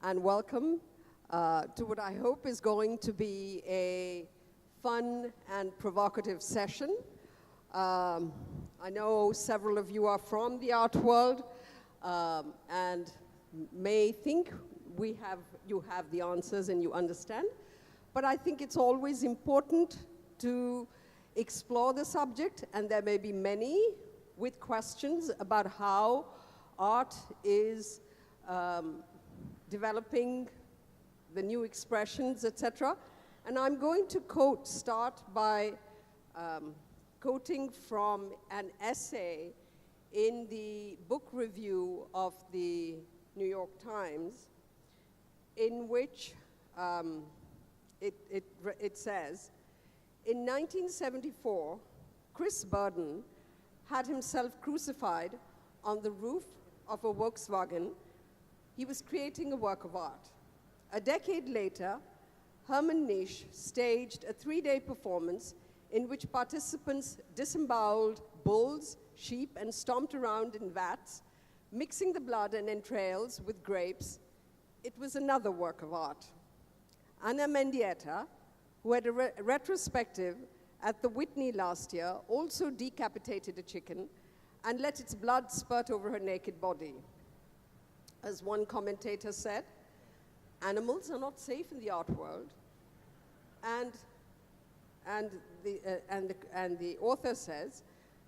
and welcome to what I hope is going to be a fun and provocative session. I know several of you are from the art world and may think you have the answers and you understand, but I think it's always important to explore the subject, and there may be many with questions about how art is developing the new expressions, etc. And I'm going to start by quoting from an essay in the book review of the New York Times, in which it says, in 1974, Chris Burden had himself crucified on the roof of a Volkswagen. He was creating a work of art. A decade later, Hermann Nisch staged a 3-day performance in which participants disemboweled bulls, sheep, and stomped around in vats, mixing the blood and entrails with grapes. It was another work of art. Anna Mendieta, who had a retrospective at the Whitney last year, also decapitated a chicken and let its blood spurt over her naked body. As one commentator said, animals are not safe in the art world. And the author says,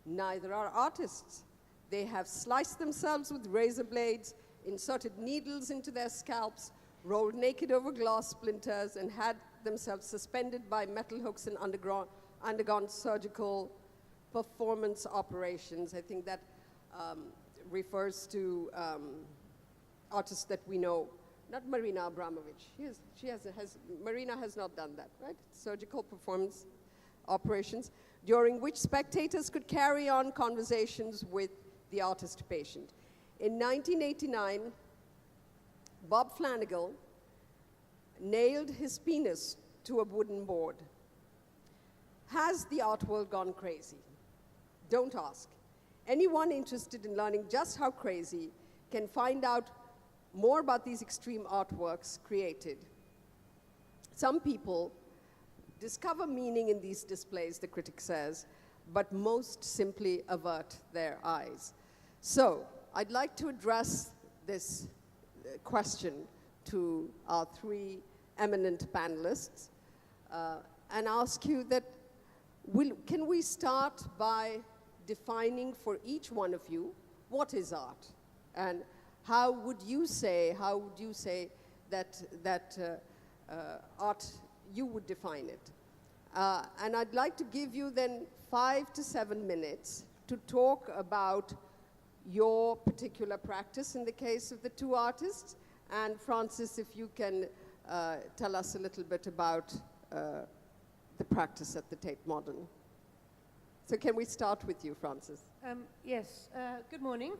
neither are artists. They have sliced themselves with razor blades, inserted needles into their scalps, rolled naked over glass splinters, and had themselves suspended by metal hooks and undergone surgical performance operations. I think that refers to artists that we know, not Marina Abramović. Marina has not done that, right? Surgical performance operations, during which spectators could carry on conversations with the artist patient. In 1989, Bob Flanagan nailed his penis to a wooden board. Has the art world gone crazy? Don't ask. Anyone interested in learning just how crazy can find out more about these extreme artworks created. Some people discover meaning in these displays, the critic says, but most simply avert their eyes. So I'd like to address this question to our 3 eminent panelists and ask you that, can we start by defining for each one of you what is art? And how would you say that art, you would define it? And I'd like to give you then 5 to 7 minutes to talk about your particular practice in the case of the 2 artists. And Francis, if you can tell us a little bit about the practice at the Tate Modern. So can we start with you, Francis? Yes, good morning.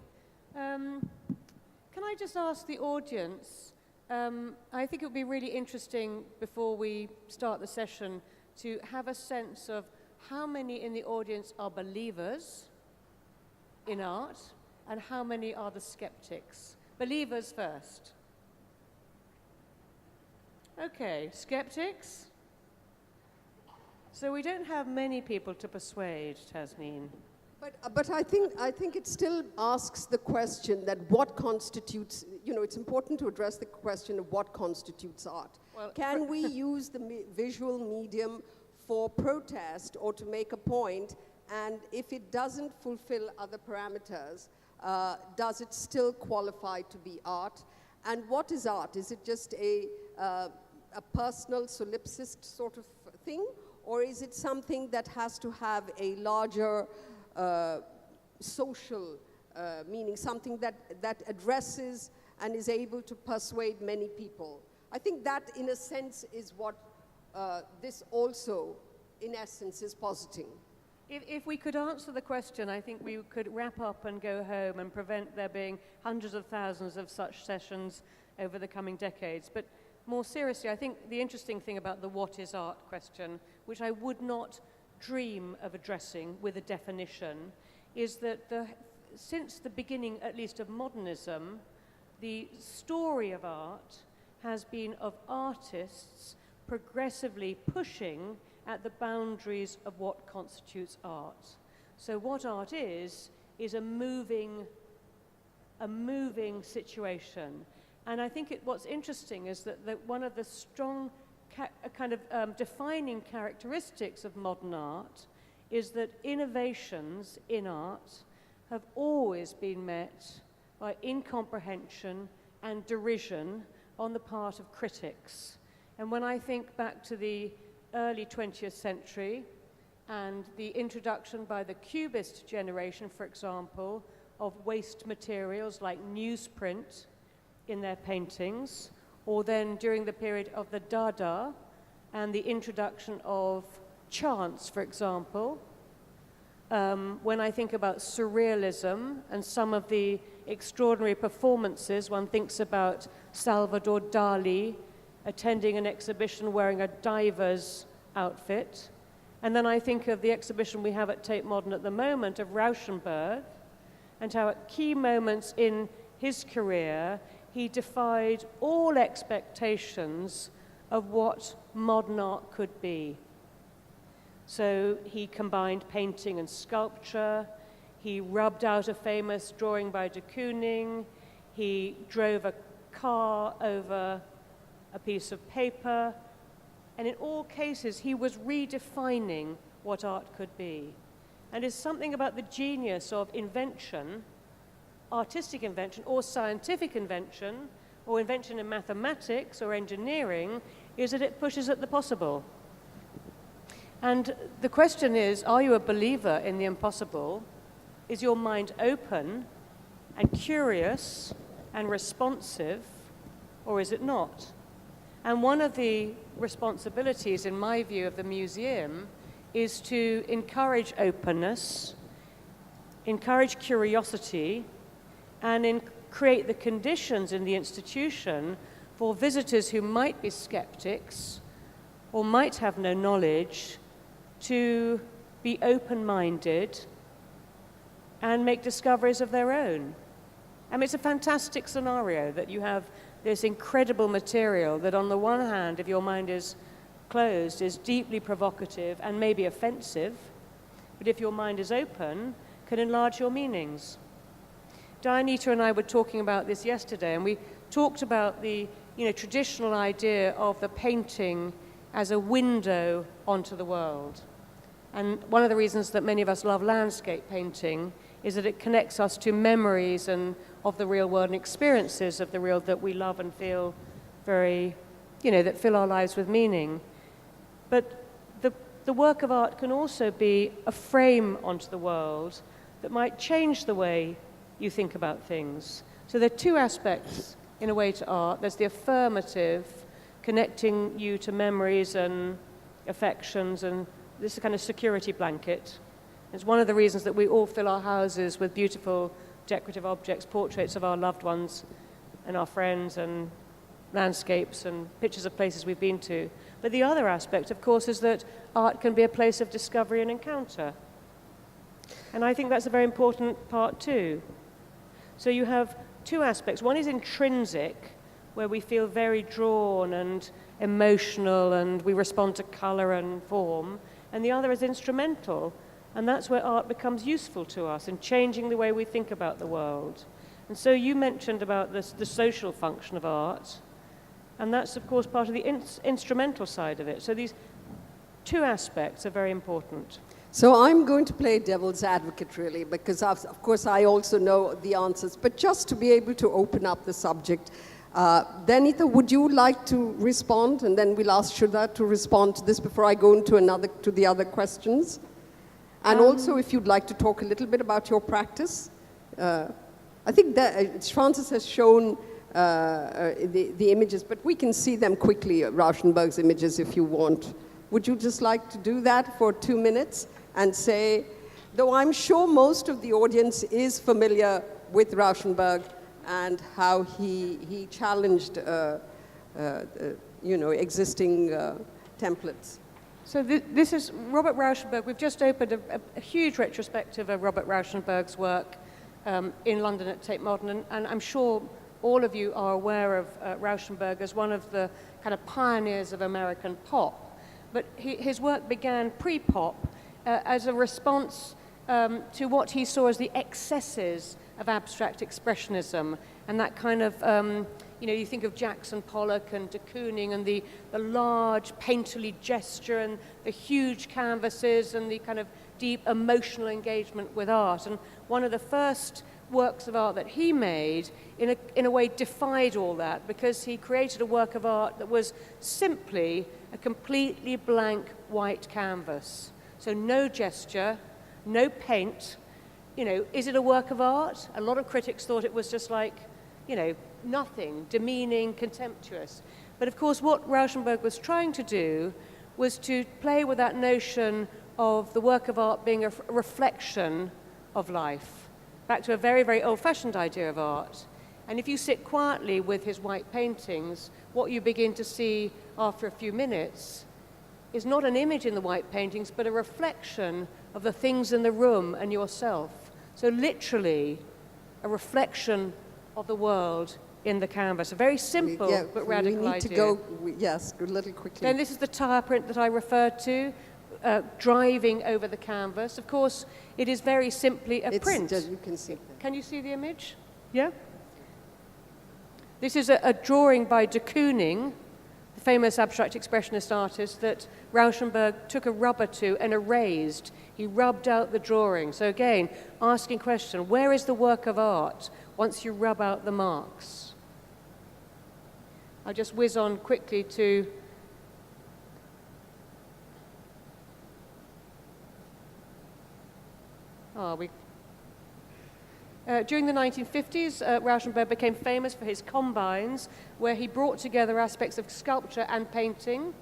Can I just ask the audience, I think it would be really interesting before we start the session to have a sense of how many in the audience are believers in art and how many are the skeptics. Believers first. Okay, skeptics? So we don't have many people to persuade, Tasneem. But I think it still asks the question that what constitutes, it's important to address the question of what constitutes art. Well, can we use the visual medium for protest or to make a point, and if it doesn't fulfill other parameters, does it still qualify to be art? And what is art? Is it just a personal solipsist sort of thing, or is it something that has to have a larger social meaning, something that addresses and is able to persuade many people? I think that, in a sense, is what this also, in essence, is positing. If we could answer the question, I think we could wrap up and go home and prevent there being hundreds of thousands of such sessions over the coming decades. But more seriously, I think the interesting thing about the what is art question, which I would not dream of addressing with a definition, is that since the beginning, at least, of modernism, the story of art has been of artists progressively pushing at the boundaries of what constitutes art. So what art is a moving situation. And I think what's interesting is that one of the strong defining characteristics of modern art is that innovations in art have always been met by incomprehension and derision on the part of critics. And when I think back to the early 20th century and the introduction by the Cubist generation, for example, of waste materials like newsprint in their paintings, or then during the period of the Dada and the introduction of chants, for example, when I think about surrealism and some of the extraordinary performances, one thinks about Salvador Dali attending an exhibition wearing a diver's outfit. And then I think of the exhibition we have at Tate Modern at the moment of Rauschenberg, and how at key moments in his career, he defied all expectations of what modern art could be. So he combined painting and sculpture, he rubbed out a famous drawing by de Kooning, he drove a car over a piece of paper, and in all cases he was redefining what art could be. And it's something about the genius of invention, artistic invention or scientific invention, or invention in mathematics or engineering, is that it pushes at the possible. And the question is, are you a believer in the impossible? Is your mind open and curious and responsive, or is it not? And one of the responsibilities, in my view, of the museum is to encourage openness, encourage curiosity, and create the conditions in the institution for visitors who might be skeptics or might have no knowledge to be open-minded and make discoveries of their own. I mean, it's a fantastic scenario that you have this incredible material that on the one hand, if your mind is closed, is deeply provocative and maybe offensive, but if your mind is open, can enlarge your meanings. Dianita and I were talking about this yesterday, and we talked about the traditional idea of the painting as a window onto the world. And one of the reasons that many of us love landscape painting is that it connects us to memories and of the real world and experiences of the real that we love and feel very, that fill our lives with meaning. But the work of art can also be a frame onto the world that might change the way you think about things. So there are two aspects, in a way, to art. There's the affirmative, connecting you to memories and affections, and this is a kind of security blanket. It's one of the reasons that we all fill our houses with beautiful decorative objects, portraits of our loved ones and our friends, and landscapes and pictures of places we've been to. But the other aspect, of course, is that art can be a place of discovery and encounter. And I think that's a very important part too. So you have two aspects. One is intrinsic, where we feel very drawn and emotional and we respond to color and form. And the other is instrumental. And that's where art becomes useful to us in changing the way we think about the world. And so you mentioned about the social function of art. And that's, of course, part of the instrumental side of it. So these two aspects are very important. So I'm going to play devil's advocate, really, because of course I also know the answers. But just to be able to open up the subject, Danita, would you like to respond? And then we'll ask Shudha to respond to this before I go into the other questions. And also, if you'd like to talk a little bit about your practice. I think that Francis has shown the images, but we can see them quickly, Rauschenberg's images, if you want. Would you just like to do that for 2 minutes and say, though I'm sure most of the audience is familiar with Rauschenberg and how he challenged existing templates. So this is Robert Rauschenberg. We've just opened a huge retrospective of Robert Rauschenberg's work in London at Tate Modern, and I'm sure all of you are aware of Rauschenberg as one of the kind of pioneers of American pop. But his work began pre-pop as a response to what he saw as the excesses of abstract expressionism and that kind of, you think of Jackson Pollock and de Kooning and the large painterly gesture and the huge canvases and the kind of deep emotional engagement with art. And one of the first works of art that he made, in a way, defied all that, because he created a work of art that was simply a completely blank white canvas. So no gesture, no paint. Is it a work of art? A lot of critics thought it was just like, nothing, demeaning, contemptuous. But of course, what Rauschenberg was trying to do was to play with that notion of the work of art being a reflection of life, back to a very, very old-fashioned idea of art. And if you sit quietly with his white paintings, what you begin to see after a few minutes is not an image in the white paintings, but a reflection of the things in the room and yourself. So literally, a reflection of the world in the canvas. A very simple but radical idea. We need to go, yes, a little quickly. Then this is the tire print that I referred to, driving over the canvas. Of course, it is very simply a print. You can see it. Can you see the image? Yeah? This is a drawing by de Kooning, the famous abstract expressionist artist, that Rauschenberg took a rubber to and erased. He rubbed out the drawing. So again, asking question, where is the work of art once you rub out the marks? I'll just whiz on quickly to during the 1950s, Rauschenberg became famous for his combines, where he brought together aspects of sculpture and painting.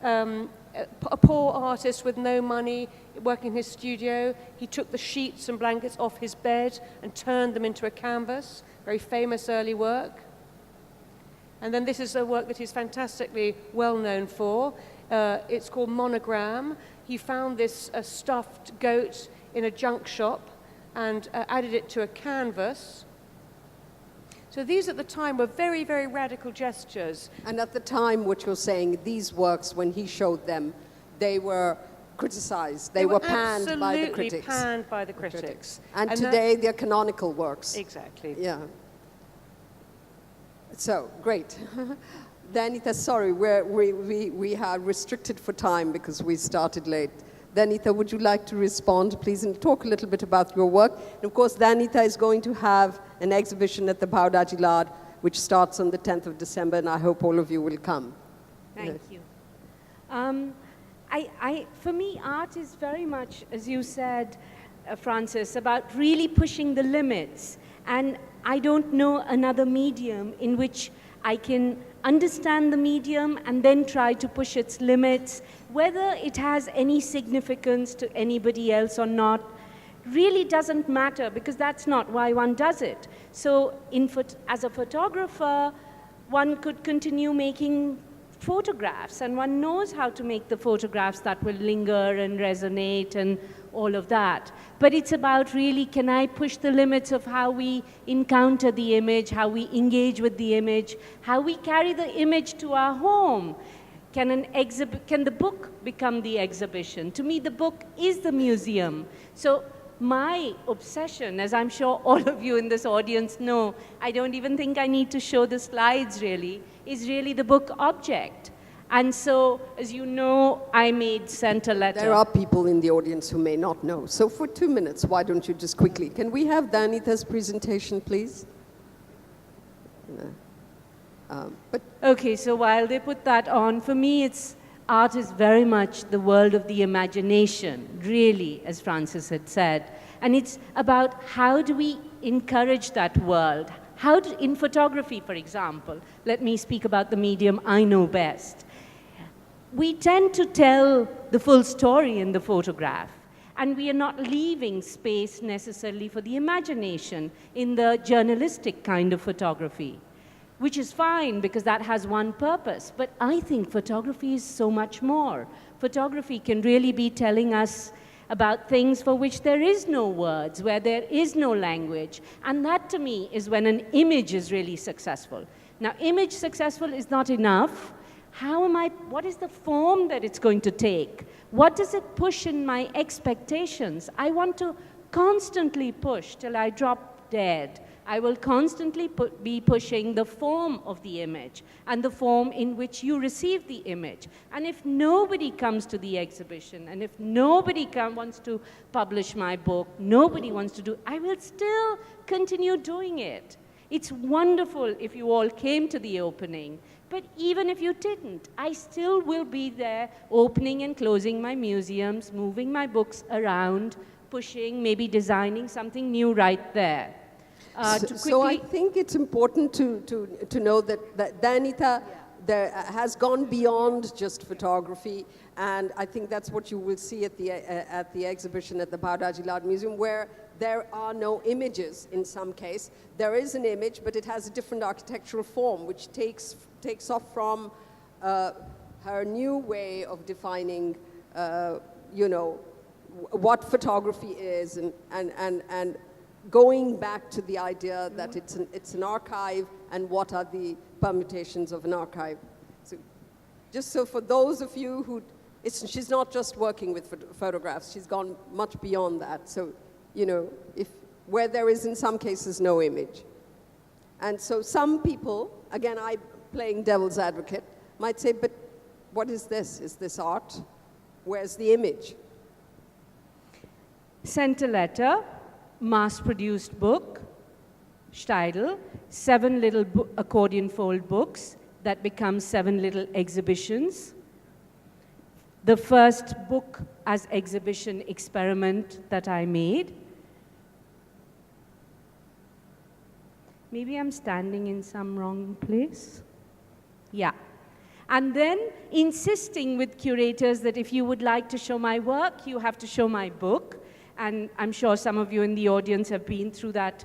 A poor artist with no money working in his studio, he took the sheets and blankets off his bed and turned them into a canvas. Very famous early work. And then this is a work that he's fantastically well known for. It's called Monogram. He found this stuffed goat in a junk shop and added it to a canvas. So these at the time were very, very radical gestures. And at the time, what you're saying, these works, when he showed them, they were criticized. They were panned by the critics. Absolutely panned by the critics. And today, they're canonical works. Exactly. Yeah. So, great. Danita, sorry, we are restricted for time because we started late. Danita, would you like to respond, please, and talk a little bit about your work? And of course, Danita is going to have an exhibition at the Paudaji Lad, which starts on the 10th of December, and I hope all of you will come. Thank you. For me, art is very much, as you said, Francis, about really pushing the limits. And I don't know another medium in which I can understand the medium and then try to push its limits. Whether it has any significance to anybody else or not really doesn't matter, because that's not why one does it. So as a photographer, one could continue making photographs, and one knows how to make the photographs that will linger and resonate and all of that. But it's about really, can I push the limits of how we encounter the image, how we engage with the image, how we carry the image to our home? Can the book become the exhibition? To me, the book is the museum. So my obsession, as I'm sure all of you in this audience know, I don't even think I need to show the slides really, is really the book object. And so, as you know, I made Center Letter. There are people in the audience who may not know. So for 2 minutes, why don't you just quickly, can we have Danita's presentation, please? Okay, so while they put that on, for me, art is very much the world of the imagination, really, as Francis had said. And it's about how do we encourage that world? In photography, for example, let me speak about the medium I know best. We tend to tell the full story in the photograph, and we are not leaving space necessarily for the imagination in the journalistic kind of photography, which is fine because that has one purpose. But I think photography is so much more. Photography can really be telling us about things for which there is no words, where there is no language. And that to me is when an image is really successful. Now, image successful is not enough. What is the form that it's going to take? What does it push in my expectations? I want to constantly push till I drop dead. I will constantly be pushing the form of the image and the form in which you receive the image. And if nobody comes to the exhibition, and if nobody wants to publish my book, nobody wants to do, I will still continue doing it. It's wonderful if you all came to the opening, but even if you didn't, I still will be there opening and closing my museums, moving my books around, pushing, maybe designing something new right there. So I think it's important to know that Danita there has gone beyond just photography, and I think that's what you will see at the exhibition at the Bhauraji Art Museum, where there are no images in some case. There is an image, but it has a different architectural form, which takes off from her new way of defining, you know, what photography is, and going back to the idea that it's an archive and what are the permutations of an archive. So, just so for those of you who, she's not just working with photographs, she's gone much beyond that. So, you know, where there is in some cases no image. And so some people, again, I playing devil's advocate, might say, but what is this? Is this art? Where's the image? Sent a letter, mass-produced book, Steidl, 7 little accordion fold books that become 7 little exhibitions. The first book as exhibition experiment that I made. Maybe I'm standing in some wrong place. Yeah. And then insisting with curators that if you would like to show my work, you have to show my book. And I'm sure some of you in the audience have been through that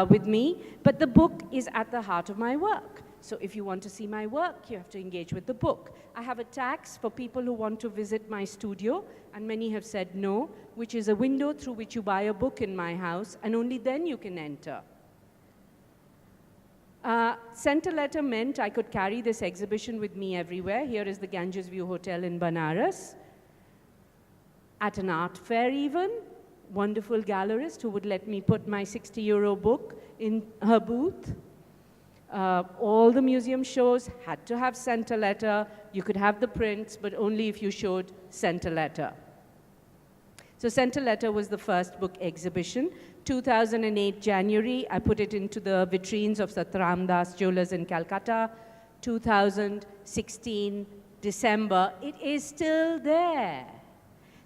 with me. But the book is at the heart of my work. So if you want to see my work, you have to engage with the book. I have a tax for people who want to visit my studio, and many have said no, which is a window through which you buy a book in my house, and only then you can enter. Sent a letter meant I could carry this exhibition with me everywhere. Here is the Ganges View Hotel in Banaras. At an art fair even, wonderful gallerist who would let me put my 60-euro book in her booth. All the museum shows had to have sent a letter. You could have the prints, but only if you showed sent a letter. So Sent a Letter was the first book exhibition. 2008 January, I put it into the vitrines of Satram Das Jewelers in Calcutta. 2016 December, it is still there.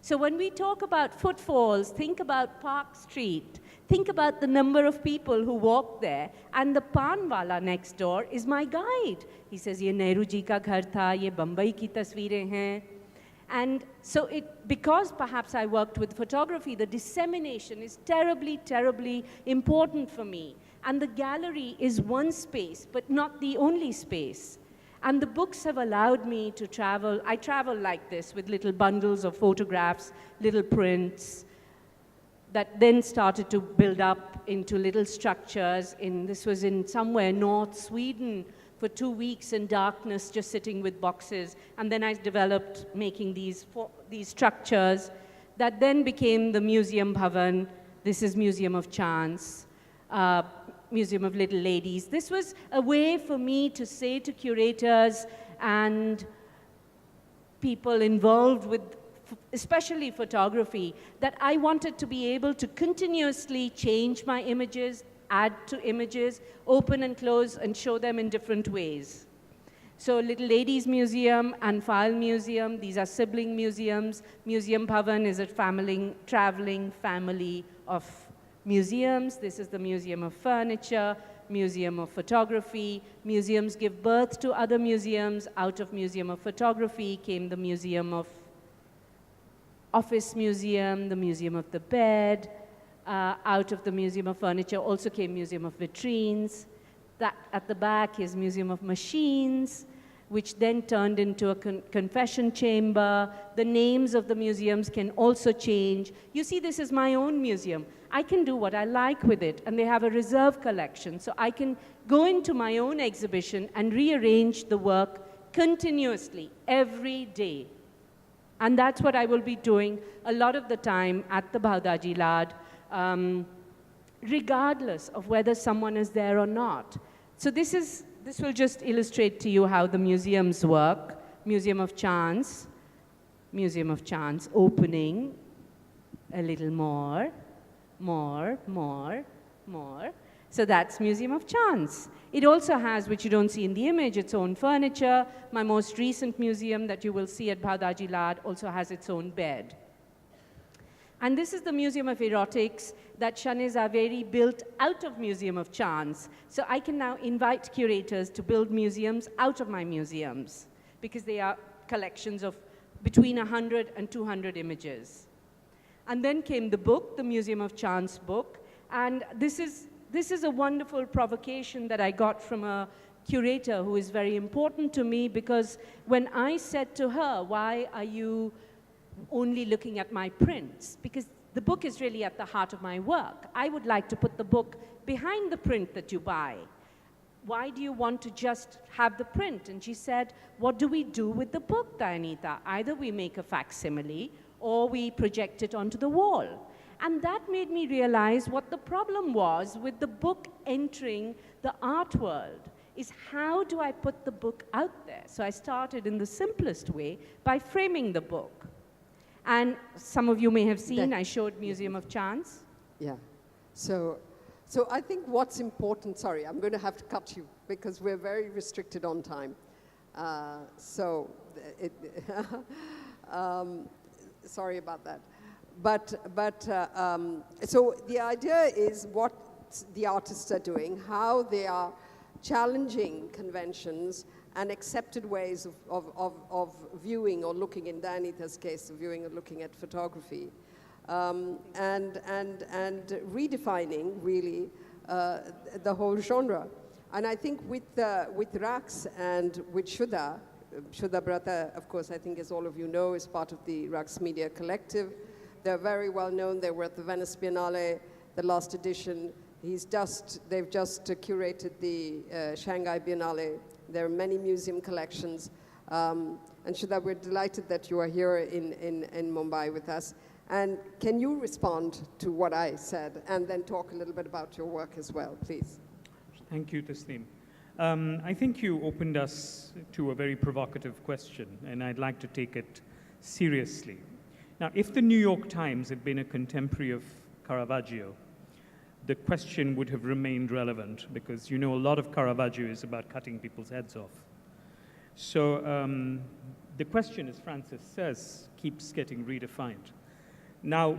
So when we talk about footfalls, think about Park Street. Think about the number of people who walk there. And the Panwala next door is my guide. He says, ye Nehru ji ka ghar tha, ye Bombay ki tasveerein hain. And so because perhaps I worked with photography, the dissemination is terribly, terribly important for me. And the gallery is one space, but not the only space. And the books have allowed me to travel. I travel like this with little bundles of photographs, little prints, that then started to build up into little structures. This was in somewhere North Sweden for 2 weeks in darkness, just sitting with boxes. And then I developed making these structures that then became the Museum Bhavan. This is Museum of Chance, Museum of Little Ladies. This was a way for me to say to curators and people involved with especially photography, that I wanted to be able to continuously change my images, add to images, open and close, and show them in different ways. So Little Ladies Museum and File Museum, these are sibling museums. Museum Bhavan is a traveling family of museums. This is the Museum of Furniture, Museum of Photography. Museums give birth to other museums. Out of Museum of Photography came the Museum of Office Museum, the Museum of the Bed. Out of the Museum of Furniture also came Museum of Vitrines. That at the back is Museum of Machines. which then turned into a confession chamber. The names of the museums can also change. You see, this is my own museum. I can do what I like with it, and they have a reserve collection, so I can go into my own exhibition and rearrange the work continuously, every day. And that's what I will be doing a lot of the time at the Bhaudaji Lad, regardless of whether someone is there or not. So this will just illustrate to you how the museums work. Museum of Chance, opening a little more. So that's Museum of Chance. It also has, which you don't see in the image, its own furniture. My most recent museum that you will see at Bhaudaji Lad also has its own bed. And this is the Museum of Erotics that Shane Zaveri built out of Museum of Chance. So I can now invite curators to build museums out of my museums, because they are collections of between 100 and 200 images. And then came the book, the Museum of Chance book. And this is a wonderful provocation that I got from a curator who is very important to me, because when I said to her, why are you only looking at my prints? Because the book is really at the heart of my work. I would like to put the book behind the print that you buy. Why do you want to just have the print? And she said, what do we do with the book, Dayanita? Either we make a facsimile or we project it onto the wall. And that made me realize what the problem was with the book entering the art world, is how do I put the book out there? So I started in the simplest way by framing the book. And some of you may have seen, I showed Museum of Chance. Yeah. So I think what's important, sorry, I'm going to have to cut you because we're very restricted on time. Sorry about that. So the idea is what the artists are doing, how they are challenging conventions and accepted ways of viewing or looking, in Dayanita's case, of viewing or looking at photography, and redefining, really, the whole genre. And I think with Rax and with Shuddha Brata, of course, I think, as all of you know, is part of the Rax Media Collective. They're very well known. They were at the Venice Biennale, the last edition. They've just curated the Shanghai Biennale. There are many museum collections. And Shuddha, we're delighted that you are here in Mumbai with us. And can you respond to what I said and then talk a little bit about your work as well, please? Thank you, Tasneem. I think you opened us to a very provocative question, and I'd like to take it seriously. Now, if the New York Times had been a contemporary of Caravaggio, the question would have remained relevant, because you know a lot of Caravaggio is about cutting people's heads off. So the question, as Francis says, keeps getting redefined. Now,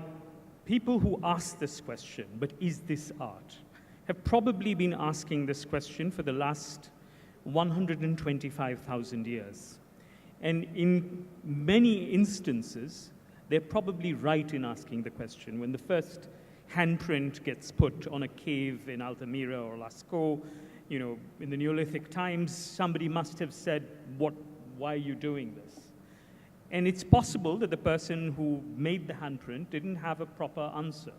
people who ask this question, but is this art, have probably been asking this question for the last 125,000 years. And in many instances, they're probably right in asking the question. When the first handprint gets put on a cave in Altamira or Lascaux, you know, in the Neolithic times, somebody must have said, why are you doing this? And it's possible that the person who made the handprint didn't have a proper answer.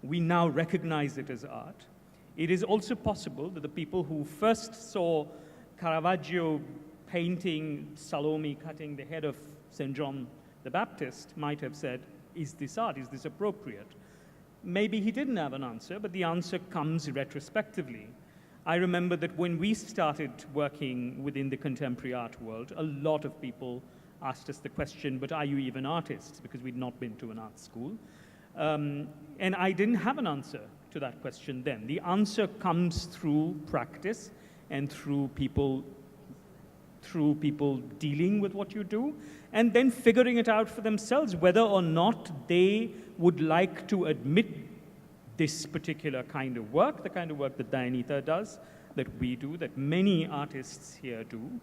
We now recognize it as art. It is also possible that the people who first saw Caravaggio painting Salome cutting the head of St. John the Baptist might have said, is this art? Is this appropriate? Maybe he didn't have an answer, but the answer comes retrospectively. I remember that when we started working within the contemporary art world, a lot of people asked us the question, but are you even artists? Because we'd not been to an art school. And I didn't have an answer to that question then. The answer comes through practice and through people dealing with what you do, and then figuring it out for themselves, whether or not they would like to admit this particular kind of work, the kind of work that Dayanita does, that we do, that many artists here do,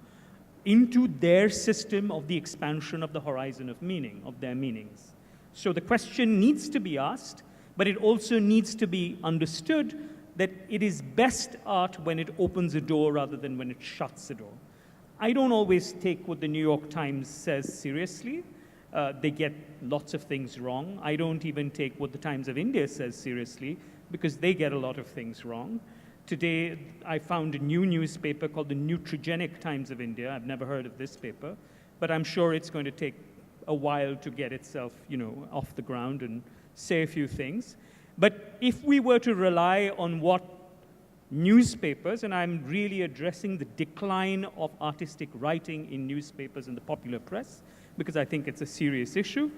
into their system of the expansion of the horizon of meaning, of their meanings. So the question needs to be asked, but it also needs to be understood that it is best art when it opens a door rather than when it shuts a door. I don't always take what the New York Times says seriously. They get lots of things wrong. I don't even take what the Times of India says seriously because they get a lot of things wrong. Today, I found a new newspaper called the Nutrigenic Times of India. I've never heard of this paper, but I'm sure it's going to take a while to get itself, off the ground and say a few things. But if we were to rely on what newspapers, and I'm really addressing the decline of artistic writing in newspapers and the popular press, because I think it's a serious issue,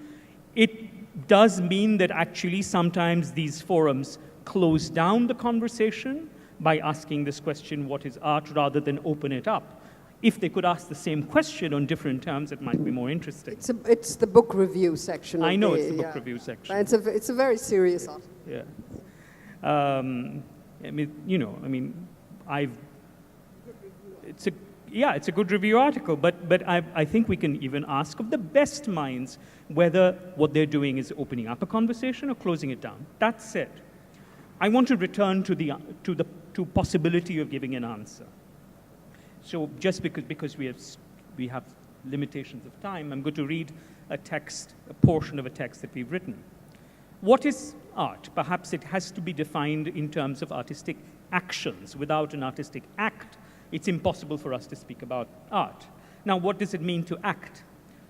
it does mean that actually sometimes these forums close down the conversation by asking this question, what is art, rather than open it up. If they could ask the same question on different terms, it might be more interesting. It's the book review section. I know it's the book review section. It's a very serious article. Yeah. It's a good review article, but I think we can even ask of the best minds whether what they're doing is opening up a conversation or closing it down. That said, I want to return to the possibility of giving an answer. So just because we have limitations of time, I'm going to read a portion of a text that we've written. What is art? Perhaps it has to be defined in terms of artistic actions. Without an artistic act, it's impossible for us to speak about art. Now, what does it mean to act?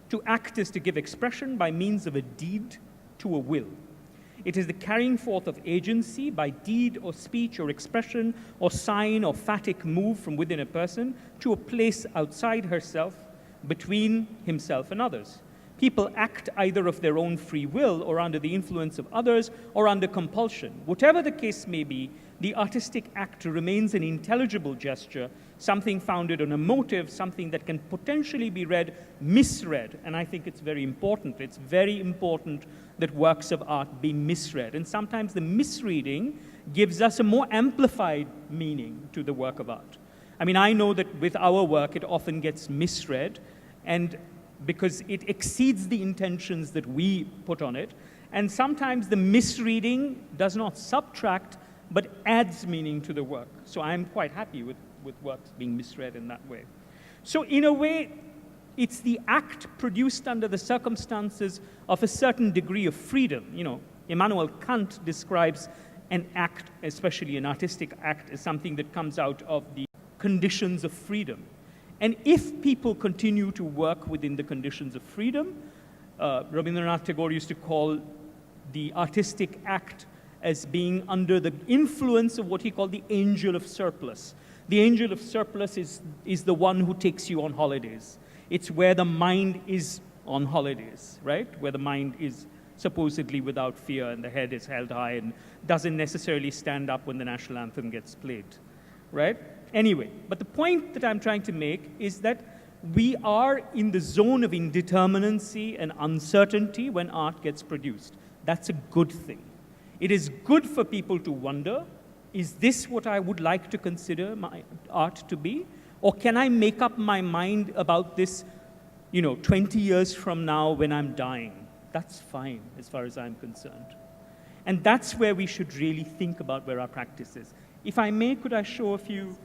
To act is to give expression by means of a deed to a will. It is the carrying forth of agency by deed or speech or expression or sign or phatic move from within a person to a place outside herself, between himself and others. People act either of their own free will or under the influence of others or under compulsion. Whatever the case may be, the artistic act remains an intelligible gesture, something founded on a motive, something that can potentially be misread. And I think it's very important. It's very important that works of art be misread. And sometimes the misreading gives us a more amplified meaning to the work of art. I mean, I know that with our work, it often gets misread, and because it exceeds the intentions that we put on it. And sometimes the misreading does not subtract, but adds meaning to the work. So I'm quite happy with works being misread in that way. So in a way, it's the act produced under the circumstances of a certain degree of freedom. Immanuel Kant describes an act, especially an artistic act, as something that comes out of the conditions of freedom. And if people continue to work within the conditions of freedom, Rabindranath Tagore used to call the artistic act as being under the influence of what he called the angel of surplus. The angel of surplus is the one who takes you on holidays. It's where the mind is on holidays, right? Where the mind is supposedly without fear and the head is held high and doesn't necessarily stand up when the national anthem gets played, right? Anyway, but the point that I'm trying to make is that we are in the zone of indeterminacy and uncertainty when art gets produced. That's a good thing. It is good for people to wonder, is this what I would like to consider my art to be? Or can I make up my mind about this, 20 years from now when I'm dying? That's fine as far as I'm concerned. And that's where we should really think about where our practice is. If I may, could I show a few?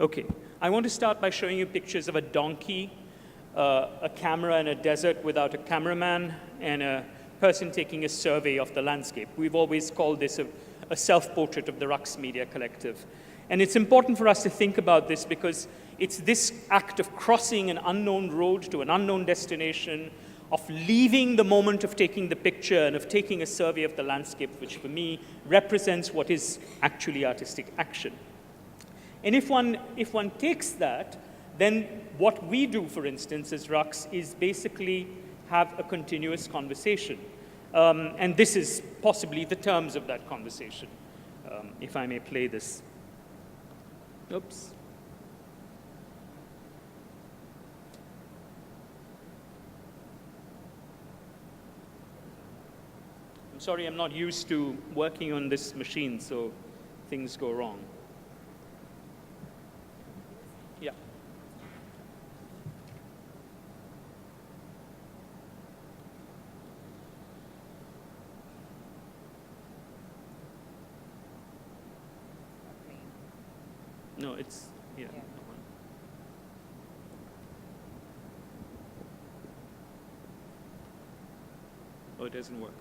Okay, I want to start by showing you pictures of a donkey, a camera in a desert without a cameraman, and a person taking a survey of the landscape. We've always called this a self-portrait of the Rux Media Collective. And it's important for us to think about this because it's this act of crossing an unknown road to an unknown destination, of leaving the moment of taking the picture and of taking a survey of the landscape, which for me represents what is actually artistic action. And if one takes that, then what we do, for instance, as Rux, is basically have a continuous conversation. And this is possibly the terms of that conversation, if I may play this. Oops. I'm sorry, I'm not used to working on this machine, so things go wrong. Yeah. No, it's, yeah. Oh, it doesn't work.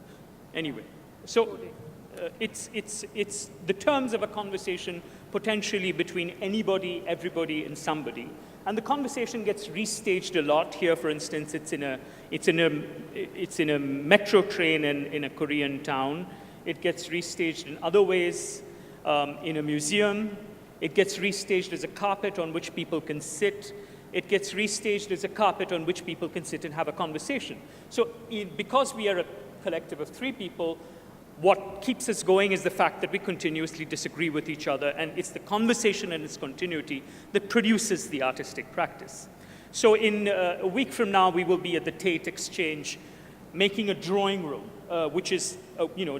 Anyway, so it's the terms of a conversation potentially between anybody, everybody, and somebody. And the conversation gets restaged a lot. Here, for instance, it's in a metro train in a Korean town. It gets restaged in other ways in a museum. It gets restaged as a carpet on which people can sit. It gets restaged as a carpet on which people can sit and have a conversation. So because we are a collective of 3 people, what keeps us going is the fact that we continuously disagree with each other, and it's the conversation and its continuity that produces the artistic practice. So in a week from now, we will be at the Tate Exchange making a drawing room, which is,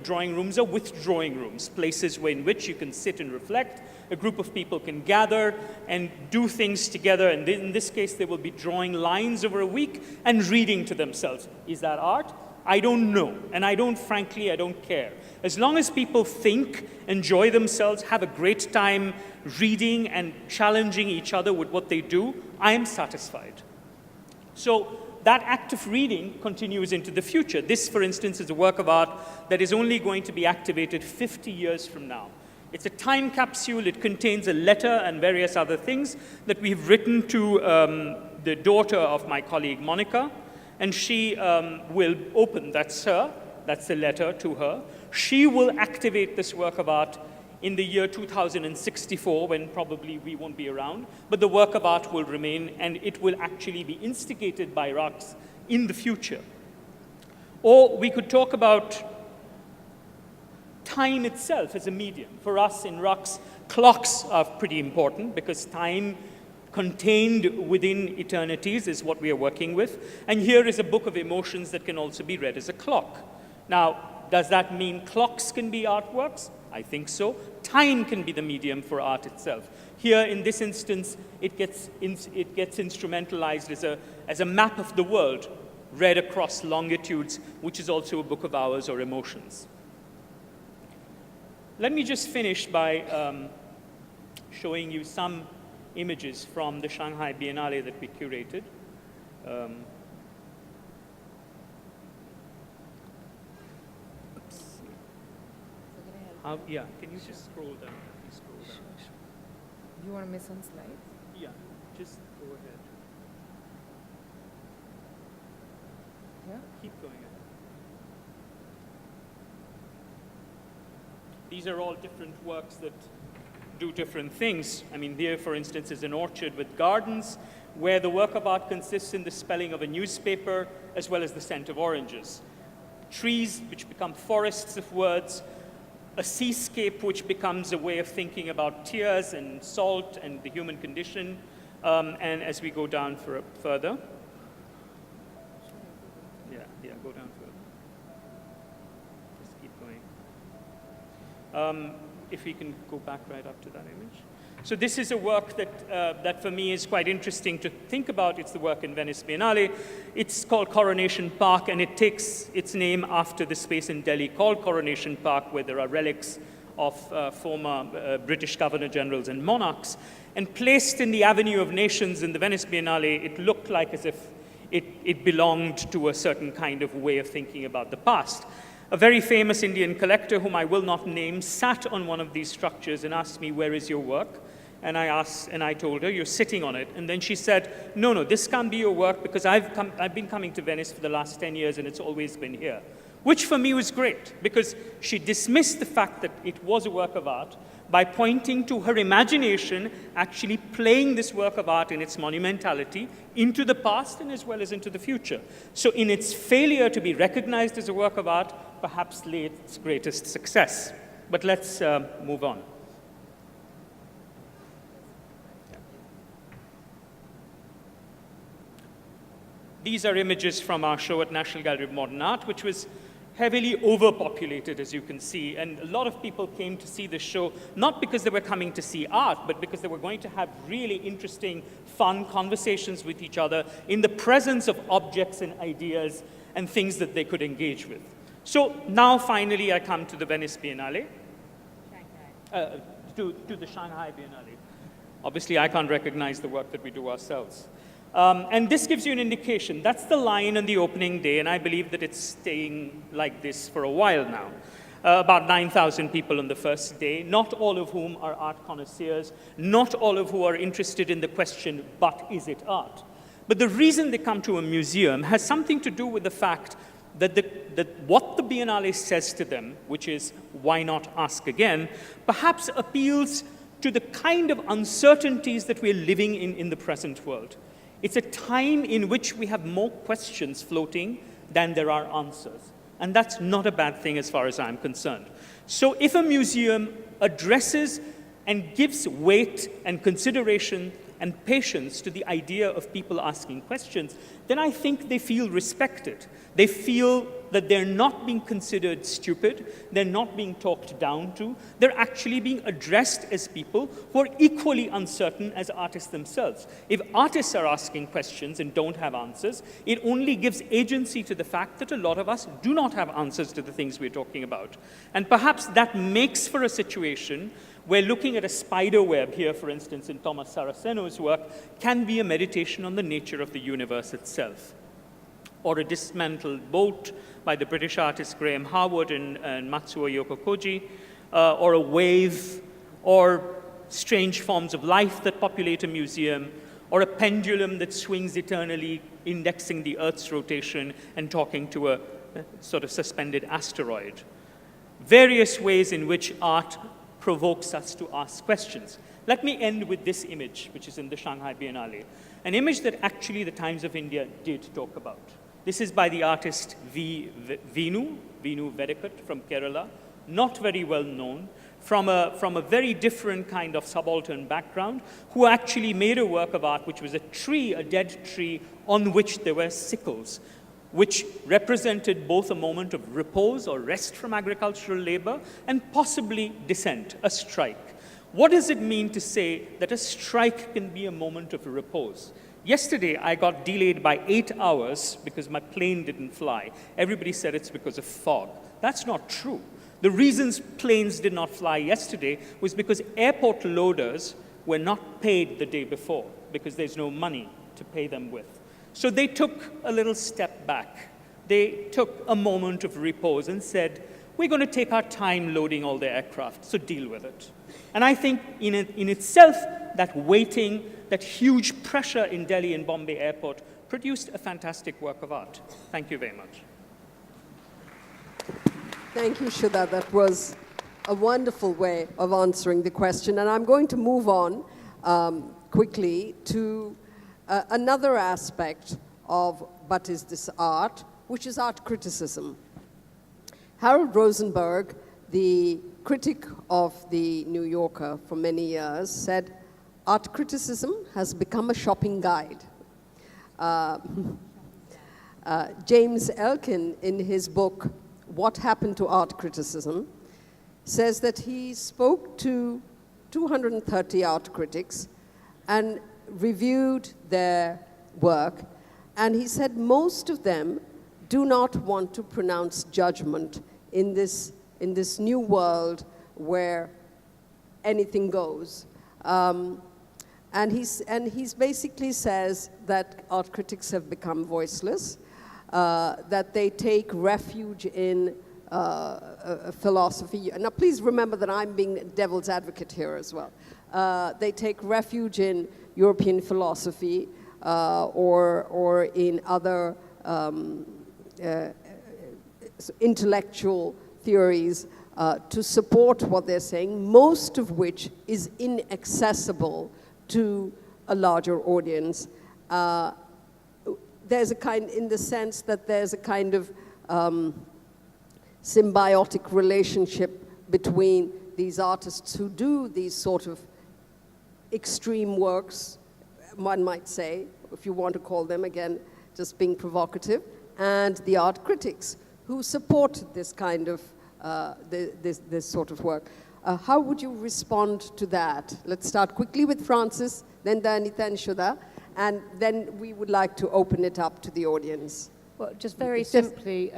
drawing rooms are withdrawing rooms, places in which you can sit and reflect. A group of people can gather and do things together, and in this case, they will be drawing lines over a week and reading to themselves. Is that art? I don't know, and frankly, I don't care. As long as people think, enjoy themselves, have a great time reading and challenging each other with what they do, I am satisfied. So that act of reading continues into the future. This, for instance, is a work of art that is only going to be activated 50 years from now. It's a time capsule. It contains a letter and various other things that we've written to the daughter of my colleague, Monica, and she will open, that's her, that's the letter to her. She will activate this work of art in the year 2064, when probably we won't be around, but the work of art will remain, and it will actually be instigated by RUX in the future. Or we could talk about time itself as a medium. For us in RUX, clocks are pretty important because time contained within eternities is what we are working with. And here is a book of emotions that can also be read as a clock. Now, does that mean clocks can be artworks? I think so. Time can be the medium for art itself. Here, in this instance, it gets instrumentalized as a map of the world read across longitudes, which is also a book of hours or emotions. Let me just finish by showing you some images from the Shanghai Biennale that we curated. Yeah, can you just scroll down? Please scroll down. Sure. You want to miss on slides? Yeah, just go ahead. Yeah? Keep going ahead. These are all different works that do different things. I mean, here, for instance, is an orchard with gardens, where the work of art consists in the spelling of a newspaper, as well as the scent of oranges. Trees, which become forests of words, a seascape, which becomes a way of thinking about tears and salt and the human condition, and as we go down further. Yeah, go down further. Just keep going. If we can go back right up to that image. So this is a work that for me is quite interesting to think about. It's the work in Venice Biennale. It's called Coronation Park, and it takes its name after the space in Delhi called Coronation Park, where there are relics of former British Governor Generals and monarchs. And placed in the Avenue of Nations in the Venice Biennale, it looked like as if it belonged to a certain kind of way of thinking about the past. A very famous Indian collector, whom I will not name, sat on one of these structures and asked me, "Where is your work?" And I told her, "You're sitting on it." And then she said, no, this can't be your work because I've been coming to Venice for the last 10 years and it's always been here. Which for me was great, because she dismissed the fact that it was a work of art by pointing to her imagination actually playing this work of art in its monumentality into the past and as well as into the future. So in its failure to be recognized as a work of art, perhaps lay its greatest success. But let's move on. These are images from our show at National Gallery of Modern Art, which was heavily overpopulated, as you can see, and a lot of people came to see the show, not because they were coming to see art, but because they were going to have really interesting, fun conversations with each other in the presence of objects and ideas and things that they could engage with. So now, finally, I come to the Venice Biennale, to the Shanghai Biennale. Obviously, I can't recognize the work that we do ourselves. And this gives you an indication. That's the line on the opening day, and I believe that it's staying like this for a while now. About 9,000 people on the first day, not all of whom are art connoisseurs, not all of whom are interested in the question, but is it art? But the reason they come to a museum has something to do with the fact that what the Biennale says to them, which is, why not ask again, perhaps appeals to the kind of uncertainties that we're living in the present world. It's a time in which we have more questions floating than there are answers. And that's not a bad thing as far as I'm concerned. So if a museum addresses and gives weight and consideration and patience to the idea of people asking questions, then I think they feel respected. They feel that they're not being considered stupid, they're not being talked down to, they're actually being addressed as people who are equally uncertain as artists themselves. If artists are asking questions and don't have answers, it only gives agency to the fact that a lot of us do not have answers to the things we're talking about. And perhaps that makes for a situation where looking at a spider web here, for instance, in Thomas Saraceno's work, can be a meditation on the nature of the universe itself. Or a dismantled boat by the British artist Graham Harwood and Matsuo Yokokoji, or a wave, or strange forms of life that populate a museum, or a pendulum that swings eternally, indexing the Earth's rotation and talking to a sort of suspended asteroid. Various ways in which art provokes us to ask questions. Let me end with this image, which is in the Shanghai Biennale, an image that actually the Times of India did talk about. This is by the artist Vinu Vedekut from Kerala, not very well known, from a very different kind of subaltern background, who actually made a work of art which was a tree, a dead tree, on which there were sickles, which represented both a moment of repose or rest from agricultural labor and possibly dissent, a strike. What does it mean to say that a strike can be a moment of repose? Yesterday, I got delayed by 8 hours because my plane didn't fly. Everybody said it's because of fog. That's not true. The reasons planes did not fly yesterday was because airport loaders were not paid the day before because there's no money to pay them with. So they took a little step back. They took a moment of repose and said, we're going to take our time loading all the aircraft, so deal with it. And I think in itself, that waiting, that huge pressure in Delhi and Bombay airport produced a fantastic work of art. Thank you very much. Thank you, Shudha. That was a wonderful way of answering the question. And I'm going to move on quickly to another aspect of But Is This Art, which is art criticism. Harold Rosenberg, the critic of the New Yorker for many years, said, art criticism has become a shopping guide. James Elkin, in his book, What Happened to Art Criticism, says that he spoke to 230 art critics and reviewed their work, and he said most of them do not want to pronounce judgment in this new world where anything goes. And he's basically says that art critics have become voiceless, that they take refuge in philosophy. Now, please remember that I'm being devil's advocate here as well. They take refuge in European philosophy or in other intellectual theories to support what they're saying, most of which is inaccessible to a larger audience. There's a kind, in the sense that there's a kind of symbiotic relationship between these artists who do these sort of extreme works, one might say, if you want to call them, again, just being provocative, and the art critics who support this kind of, this sort of work. How would you respond to that? Let's start quickly with Francis, then Danita and Shuda, and then we would like to open it up to the audience. Well, just very simply,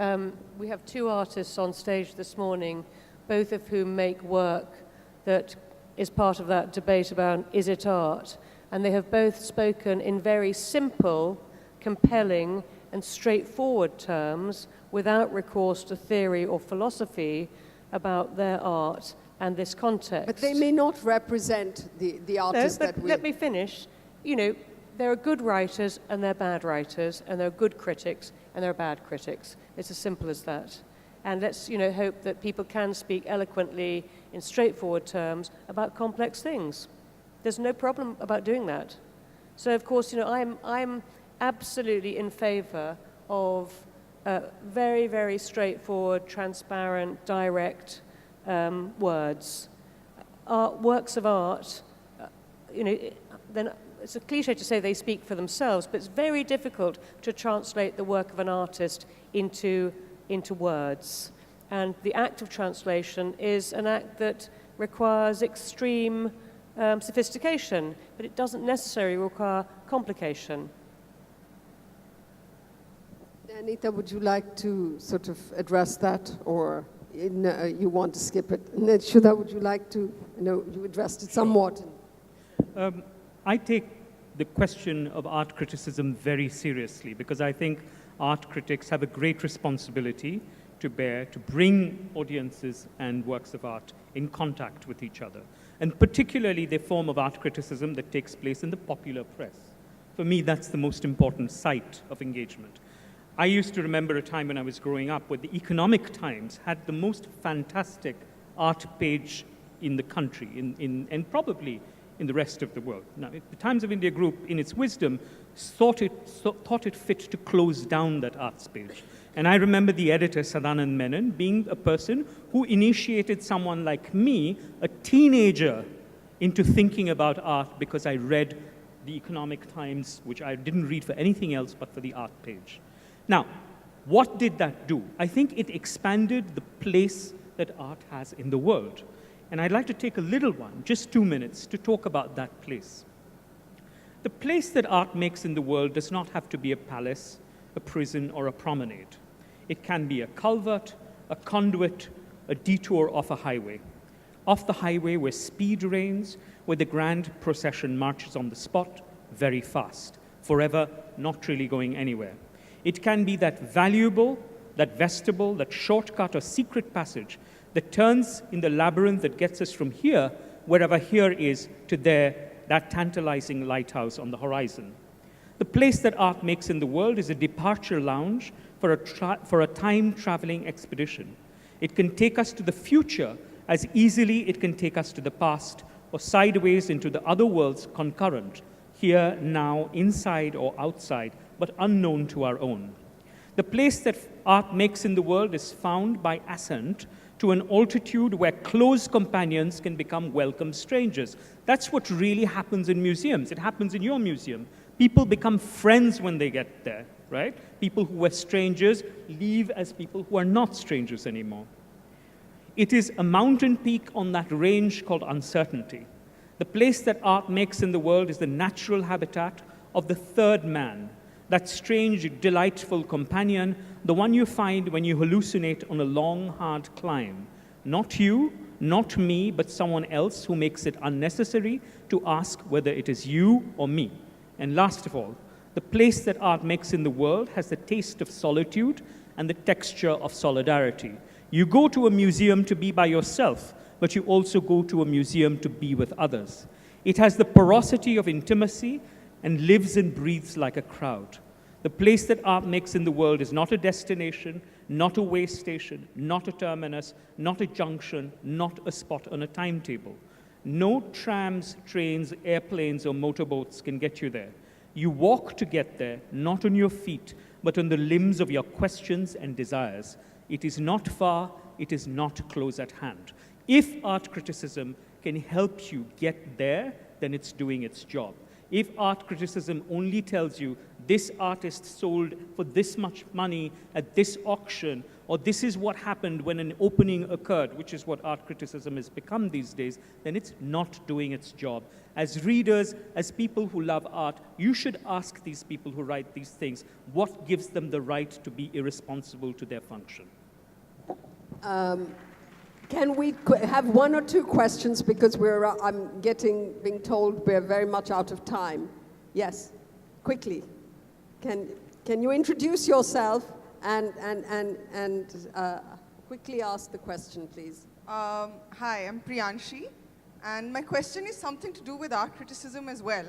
we have two artists on stage this morning, both of whom make work that is part of that debate about is it art? And they have both spoken in very simple, compelling, and straightforward terms without recourse to theory or philosophy about their art and this context. But they may not represent the artists no, that but we... let me finish. You know, there are good writers and there are bad writers, and there are good critics and there are bad critics. It's as simple as that. And let's, you know, hope that people can speak eloquently in straightforward terms about complex things. There's no problem about doing that. So, of course, you know, I'm absolutely in favor of very, very straightforward, transparent, direct words. Works of art, you know, then it's a cliche to say they speak for themselves, but it's very difficult to translate the work of an artist into words. And the act of translation is an act that requires extreme sophistication, but it doesn't necessarily require complication. Anita, would you like to sort of address that, or you want to skip it? And then Shuda, would you like to, you addressed it somewhat. I take the question of art criticism very seriously, because I think art critics have a great responsibility to bear to bring audiences and works of art in contact with each other, and particularly the form of art criticism that takes place in the popular press. For me, that's the most important site of engagement. I used to remember a time when I was growing up where the Economic Times had the most fantastic art page in the country, and probably in the rest of the world. Now, the Times of India group, in its wisdom, thought it fit to close down that arts page. And I remember the editor, Sadanand Menon, being a person who initiated someone like me, a teenager, into thinking about art because I read the Economic Times, which I didn't read for anything else but for the art page. Now, what did that do? I think it expanded the place that art has in the world. And I'd like to take a little one, just 2 minutes, to talk about that place. The place that art makes in the world does not have to be a palace, a prison, or a promenade. It can be a culvert, a conduit, a detour off a highway. Off the highway where speed reigns, where the grand procession marches on the spot very fast, forever not really going anywhere. It can be that valuable, that vestibule, that shortcut or secret passage that turns in the labyrinth that gets us from here, wherever here is, to there, that tantalizing lighthouse on the horizon. The place that art makes in the world is a departure lounge for a time-traveling expedition. It can take us to the future as easily it can take us to the past, or sideways into the other worlds concurrent, here, now, inside or outside, but unknown to our own. The place that art makes in the world is found by ascent to an altitude where close companions can become welcome strangers. That's what really happens in museums. It happens in your museum. People become friends when they get there, right? People who were strangers leave as people who are not strangers anymore. It is a mountain peak on that range called uncertainty. The place that art makes in the world is the natural habitat of the third man, that strange, delightful companion, the one you find when you hallucinate on a long, hard climb. Not you, not me, but someone else who makes it unnecessary to ask whether it is you or me. And last of all, the place that art makes in the world has the taste of solitude and the texture of solidarity. You go to a museum to be by yourself, but you also go to a museum to be with others. It has the porosity of intimacy and lives and breathes like a crowd. The place that art makes in the world is not a destination, not a way station, not a terminus, not a junction, not a spot on a timetable. No trams, trains, airplanes, or motorboats can get you there. You walk to get there, not on your feet, but on the limbs of your questions and desires. It is not far, it is not close at hand. If art criticism can help you get there, then it's doing its job. If art criticism only tells you this artist sold for this much money at this auction, or this is what happened when an opening occurred, which is what art criticism has become these days, then it's not doing its job. As readers, as people who love art, you should ask these people who write these things, what gives them the right to be irresponsible to their function? Can we have one or two questions, because I'm being told we're very much out of time. Yes, quickly. Can you introduce yourself and quickly ask the question, please? Hi, I'm Priyanshi, and my question is something to do with art criticism as well.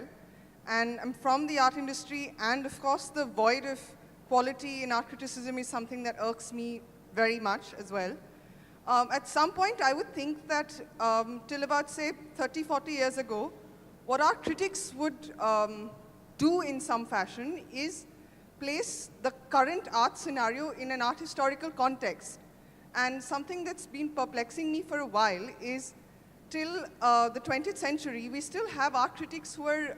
And I'm from the art industry, and of course the void of quality in art criticism is something that irks me very much as well. At some point, I would think that till about, say, 30, 40 years ago, what art critics would do in some fashion is place the current art scenario in an art historical context. And something that's been perplexing me for a while is, till the 20th century, we still have art critics who are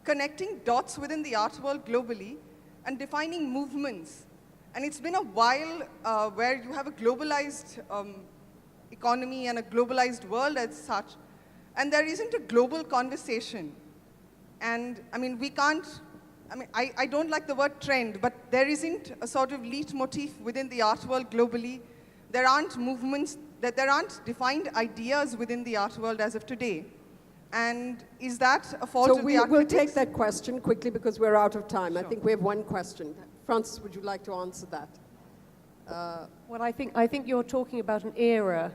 connecting dots within the art world globally and defining movements. And it's been a while where you have a globalized economy and a globalized world as such, and there isn't a global conversation. And I mean, we can't, I don't like the word trend, but there isn't a sort of leitmotif within the art world globally. There aren't movements, there aren't defined ideas within the art world as of today. And is that a fault of the art we'll critics? take that question quickly because we're out of time. Sure. I think we have one question. Francis, would you like to answer that? Well, I think you're talking about an era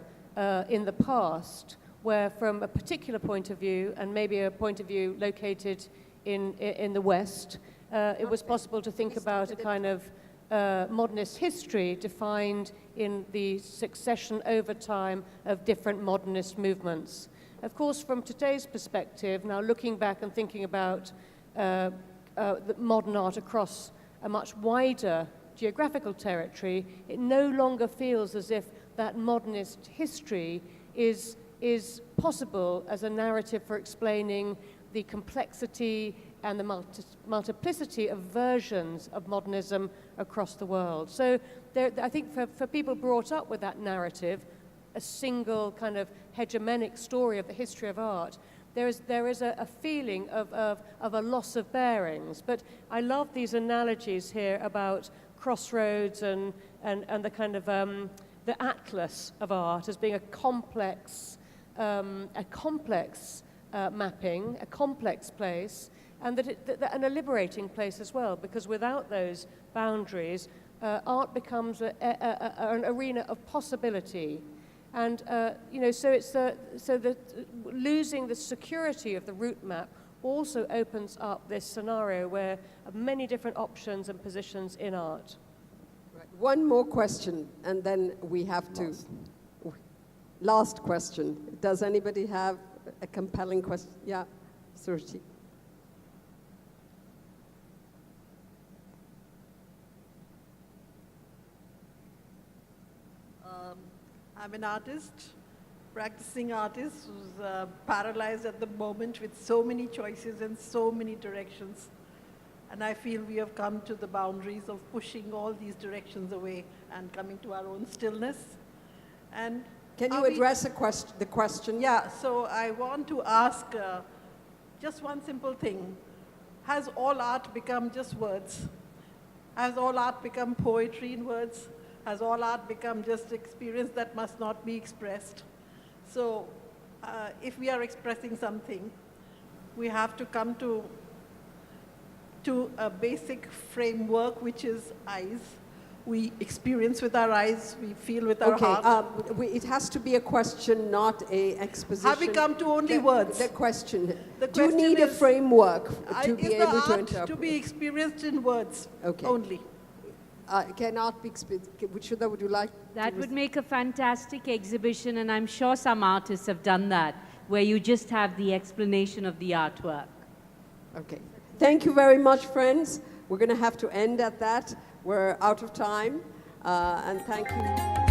in the past where, from a particular point of view, and maybe a point of view located in the West, it was possible to think about a kind of modernist history defined in the succession over time of different modernist movements. Of course, from today's perspective, now looking back and thinking about the modern art across a much wider geographical territory, it no longer feels as if that modernist history is possible as a narrative for explaining the complexity and the multiplicity of versions of modernism across the world. So I think for people brought up with that narrative, a single kind of hegemonic story of the history of art, there is a feeling of a loss of bearings. But I love these analogies here about crossroads and the kind of the atlas of art as being a complex mapping, a complex place, and and a liberating place as well, because without those boundaries, art becomes an arena of possibility. And so losing the security of the route map also opens up this scenario where many different options and positions in art. Right. One more question, and then we have to. Last question. Does anybody have a compelling question? Yeah, Suruchi. I'm an artist, practicing artist who's paralyzed at the moment with so many choices and so many directions. And I feel we have come to the boundaries of pushing all these directions away and coming to our own stillness. And can you address the question? Yeah, so I want to ask just one simple thing. Has all art become just words? Has all art become poetry in words? Has all art become just experience that must not be expressed? So if we are expressing something, we have to come to a basic framework, which is eyes. We experience with our eyes, we feel with our heart. It has to be a question, not a exposition. Have we come to only words? The question. The Do you need a framework to be able to interpret? To be experienced in words only. Can art be Shudha, would you like That would make a fantastic exhibition, and I'm sure some artists have done that, where you just have the explanation of the artwork. Okay. Thank you very much, friends. We're going to have to end at that. We're out of time, and thank you.